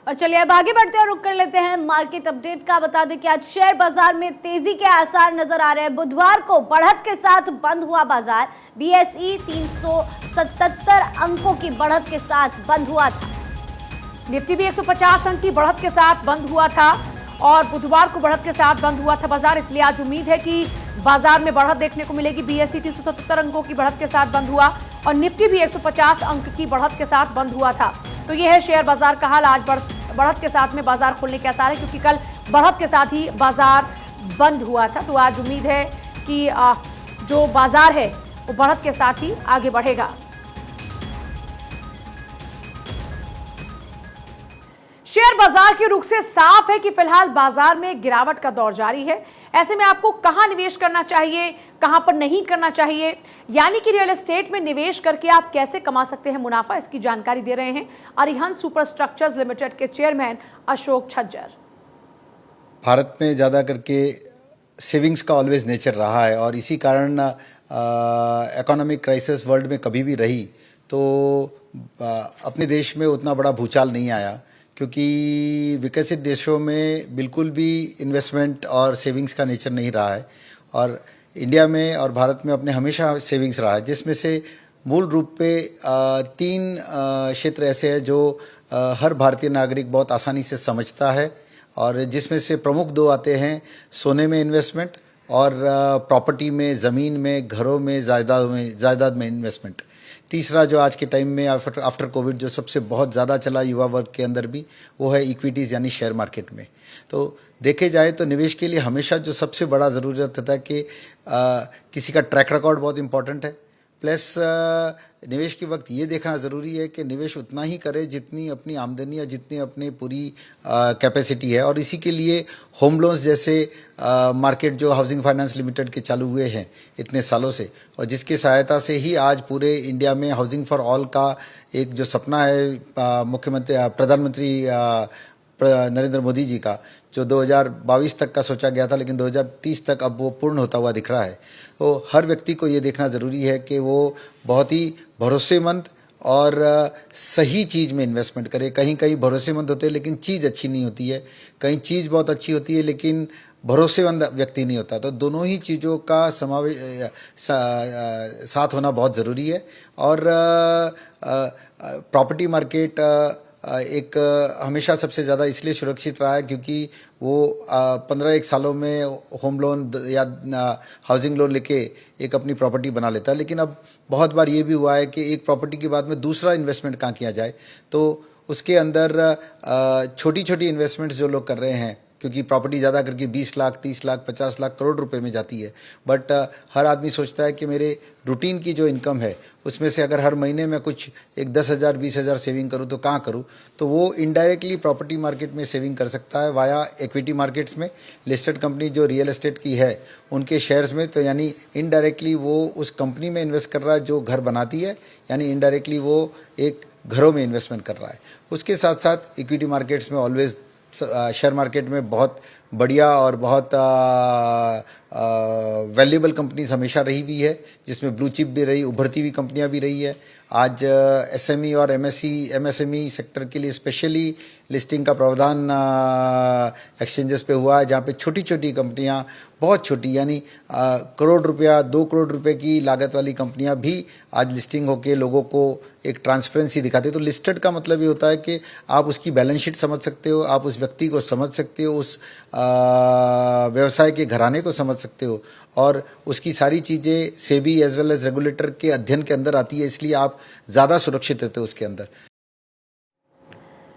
और चलिए अब आगे बढ़ते हैं और रुक कर लेते हैं मार्केट अपडेट का। बता दें कि आज शेयर बाजार में तेजी के आसार नजर आ रहे हैं। बुधवार को बढ़त के साथ बंद हुआ बाजार। बीएसई 377 अंकों की बढ़त के साथ बंद हुआ था। निफ्टी भी 150 अंक की बढ़त के साथ बंद हुआ था और बुधवार को बढ़त के साथ बंद हुआ था बाजार, इसलिए आज उम्मीद है कि बाजार में बढ़त देखने को मिलेगी। बीएसई 377 अंकों की बढ़त के साथ बंद हुआ और निफ्टी भी 150 अंक की बढ़त के साथ बंद हुआ था। तो यह है शेयर बाजार का हाल। आज बढ़त के साथ में बाजार खुलने के आसार है, क्योंकि कल बढ़त के साथ ही बाजार बंद हुआ था। तो आज उम्मीद है कि जो बाजार है वो बढ़त के साथ ही आगे बढ़ेगा। शेयर बाजार के रुख से साफ है कि फिलहाल बाजार में गिरावट का दौर जारी है। ऐसे में आपको कहां निवेश करना चाहिए, कहां पर नहीं करना चाहिए, यानी कि रियल एस्टेट में निवेश करके आप कैसे कमा सकते हैं मुनाफा, इसकी जानकारी दे रहे हैं अरिहंत सुपर स्ट्रक्चर्स लिमिटेड के चेयरमैन अशोक छज्जर। भारत में ज़्यादा करके सेविंग्स का ऑलवेज नेचर रहा है और इसी कारण इकोनॉमिक क्राइसिस वर्ल्ड में कभी भी रही तो अपने देश में उतना बड़ा भूचाल नहीं आया, क्योंकि विकसित देशों में बिल्कुल भी इन्वेस्टमेंट और सेविंग्स का नेचर नहीं रहा है और इंडिया में और भारत में अपने हमेशा सेविंग्स रहा है, जिसमें से मूल रूप पे तीन क्षेत्र ऐसे हैं जो हर भारतीय नागरिक बहुत आसानी से समझता है और जिसमें से प्रमुख दो आते हैं सोने में इन्वेस्टमेंट और प्रॉपर्टी में, ज़मीन में, घरों में, जायदाद में इन्वेस्टमेंट। तीसरा जो आज के टाइम में आफ्टर कोविड जो सबसे बहुत ज़्यादा चला युवा वर्ग के अंदर भी, वो है इक्विटीज़ यानी शेयर मार्केट में। तो देखे जाए तो निवेश के लिए हमेशा जो सबसे बड़ा ज़रूरत होता है कि किसी का ट्रैक रिकॉर्ड बहुत इंपॉर्टेंट है, प्लस निवेश के वक्त ये देखना ज़रूरी है कि निवेश उतना ही करे जितनी अपनी आमदनी या जितनी अपनी पूरी कैपेसिटी है। और इसी के लिए होम लोन्स जैसे मार्केट जो हाउसिंग फाइनेंस लिमिटेड के चालू हुए हैं इतने सालों से, और जिसकी सहायता से ही आज पूरे इंडिया में हाउसिंग फॉर ऑल का एक जो सपना है प्रधानमंत्री नरेंद्र मोदी जी का, जो 2022 तक का सोचा गया था लेकिन 2030 तक अब वो पूर्ण होता हुआ दिख रहा है। तो हर व्यक्ति को ये देखना ज़रूरी है कि वो बहुत ही भरोसेमंद और सही चीज़ में इन्वेस्टमेंट करे। कहीं कहीं भरोसेमंद होते हैं लेकिन चीज़ अच्छी नहीं होती है, कहीं चीज़ बहुत अच्छी होती है लेकिन भरोसेमंद व्यक्ति नहीं होता। तो दोनों ही चीज़ों का समावेश साथ होना बहुत ज़रूरी है। और प्रॉपर्टी मार्केट एक हमेशा सबसे ज़्यादा इसलिए सुरक्षित रहा है क्योंकि वो 15-1 सालों में होम लोन या हाउसिंग लोन लेके एक अपनी प्रॉपर्टी बना लेता है। लेकिन अब बहुत बार ये भी हुआ है कि एक प्रॉपर्टी के बाद में दूसरा इन्वेस्टमेंट कहाँ किया जाए, तो उसके अंदर छोटी छोटी इन्वेस्टमेंट्स जो लोग कर रहे हैं, क्योंकि प्रॉपर्टी ज़्यादा करके 20 लाख, 30 लाख, 50 लाख, करोड़ रुपए में जाती है। बट हर आदमी सोचता है कि मेरे रूटीन की जो इनकम है उसमें से अगर हर महीने में कुछ एक 10,000, 20,000 सेविंग करूँ तो कहाँ करूँ, तो वो इनडायरेक्टली प्रॉपर्टी मार्केट में सेविंग कर सकता है वाया इक्विटी मार्केट्स में। लिस्टेड कंपनी जो रियल एस्टेट की है उनके शेयर्स में, तो यानी इनडायरेक्टली वो उस कंपनी में इन्वेस्ट कर रहा है जो घर बनाती है, यानी इनडायरेक्टली वो एक घरों में इन्वेस्टमेंट कर रहा है। उसके साथ साथ इक्विटी मार्केट्स में ऑलवेज शेयर मार्केट में बहुत बढ़िया और बहुत वैल्यूएबल कंपनीज हमेशा रही हुई है, जिसमें ब्लू चिप भी रही, उभरती हुई कंपनियां भी रही है। आज एसएमई और एमएसएमई सेक्टर के लिए स्पेशली लिस्टिंग का प्रावधान एक्सचेंजेस पे हुआ है, जहाँ पे छोटी छोटी कंपनियां, बहुत छोटी यानी करोड़ रुपया, 2 करोड़ रुपए की लागत वाली कंपनियां भी आज लिस्टिंग होके लोगों को एक ट्रांसपेरेंसी दिखाते हैं। तो लिस्टेड का मतलब ये होता है कि आप उसकी बैलेंस शीट समझ सकते हो, आप उस व्यक्ति को समझ सकते हो, उस व्यवसाय के घराने को समझ सकते हो और उसकी सारी चीज़ें SEBI as well as regulator के अध्ययन के अंदर आती है, इसलिए आप ज़्यादा सुरक्षित रहते हो उसके अंदर।